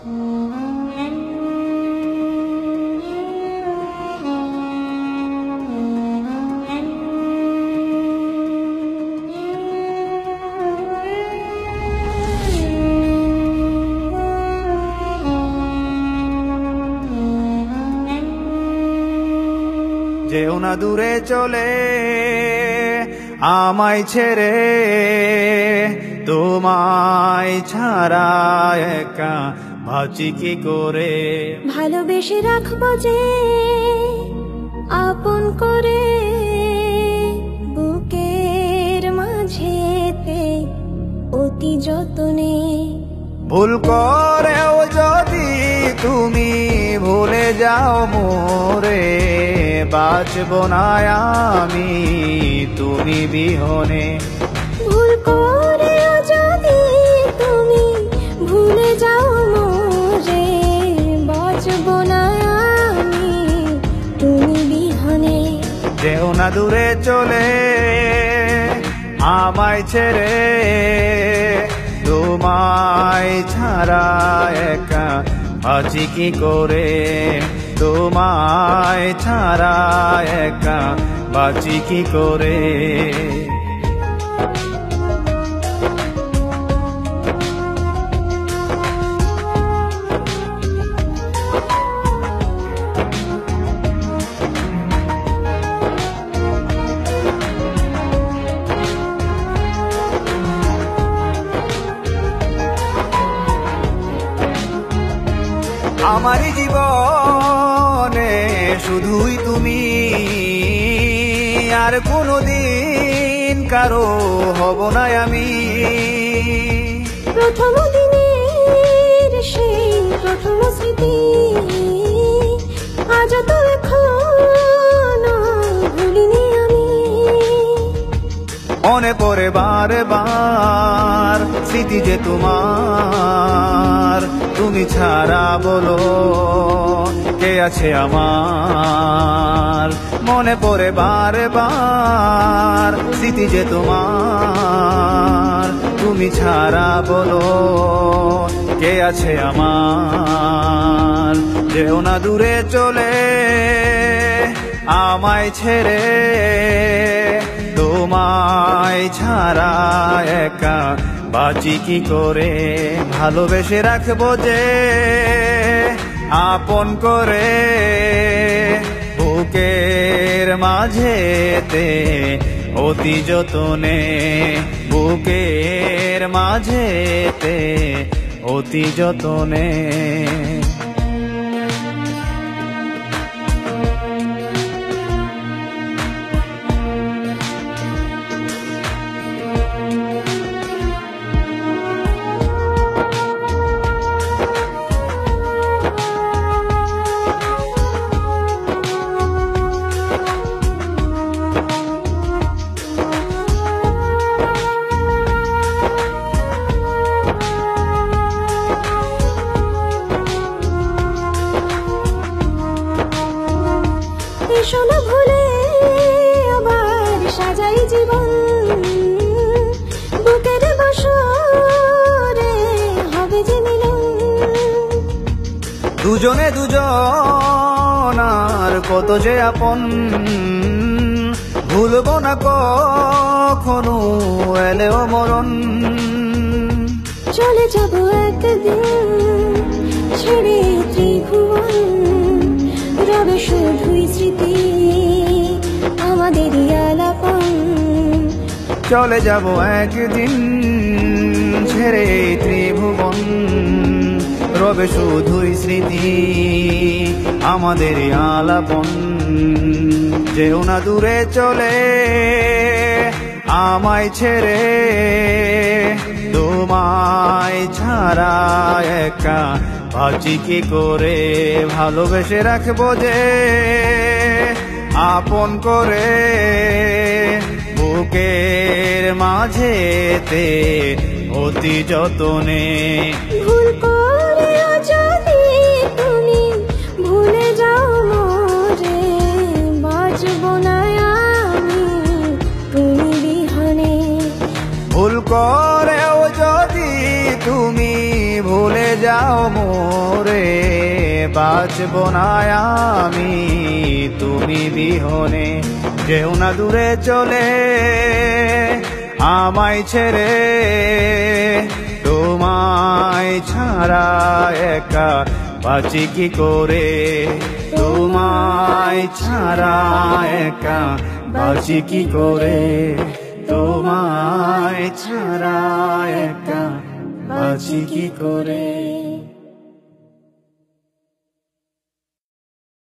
যেও না দূরে চলে আমায় ছেড়ে, তোমায় ছাড়া একা ভাবছি কি করে। ভালোবেসে রাখবো যে আপন করে, বুকের মাঝেতে অতি যতনে। ভুল করেও যদি তুমি ভুলে যাও মোরে, বাঁচবো না আমি তুমি বিহনে। ভুল করেও যদি তুমি ভুলে যাও মোরে, বাঁচবো না আমি তুমি বিহনে। যেও না দূরে চলে আমায় ছেড়ে, তোমায় ছাড়া একা আছি কি করে। তোমায় ছাড়া একা বাঁচি কি করে। আমার জীবনে শুধুই তুমি, আর কোনদিন কারো হব না আমি। প্রথম দিনের সেই প্রথম স্মৃতি, আজ তো এখনো ভুলিনি আমি। মনে পড়ে বারে বার স্মৃতি যে তোমার, তুমি ছাড়া বলো কে আছে আমার। মনে পড়ে বারে বার স্মৃতি যে তোমার, তুমি ছাড়া বলো কে আছে আমার। যেও না দূরে চলে আমায় ছেড়ে, তোমায় ছাড়া একা বাঁচি কি করে। ভালোবেসে রাখবো যে আপন করে, বুকের মাঝেতে অতি যতনে। বুকের মাঝেতে অতি যতনে। শোনো ভুলে আবার সাজাই জীবন, বুকের বসরে হবে যে মিলন। দুজনে দুজন আর কত যে আপন, ভুলবো না কখনো এলেও মরণ। চলে যাবো একদিন ছেড়ে ত্রিভুবন, রবে শুধুই স্মৃতি আমাদেরই আলাপন। চলে যাব একদিন ছেড়ে ত্রিভুবন, রবে শুধুই স্মৃতি আমাদের আলাপন। যেও না দূরে চলে আমায় ছেড়ে, তোমায় ছাড়া একা ভাবছি কি করে। ভালোবেসে রাখবো যে আপন করে, বুকের মাঝেতে অতি যতনে। ভুল করে যদি তুমি ভুলে যাও মোরে, বাঁচবো না আমি তুমি বিহনে। ভুল করেও যদি তুমি ভুলে যাও মোরে বাঁচব না আমি তুমি বিহনে। যেও না দূরে চলে আমায় ছেড়ে, তোমায় ছাড়া একা বাঁচি কি করে, তোমায় ছাড়া একা বাঁচি কি করে, তোমায় ছাড়া একা বাঁচি কি করে।